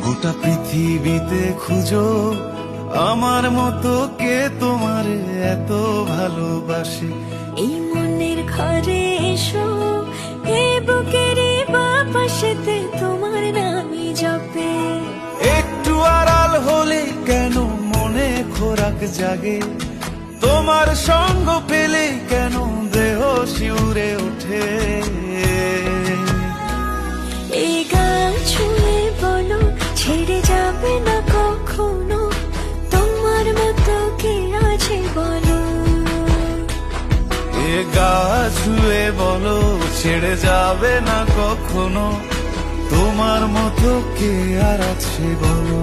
গোটা পৃথিবীতে খুঁজো আমার মতো কে তোমারে এত ভালোবাসে। এই মনের ঘরে এসো, এই বুকের বাপাশেতে তোমার নামই জপে। একটু আড়াল হলে কেন মনে খোরাক জাগে, তোমার সঙ্গ পেলে কেন দেহ শিউরে ওঠে। এই গান ছুঁয়ে বলো ছেড়ে যাবে না কখনো, তোমার মতো কে আছে বলো। এ গা ছুঁয়ে বলো ছেড়ে যাবে না কখনো, তোমার মতো কে আর আছে বলো।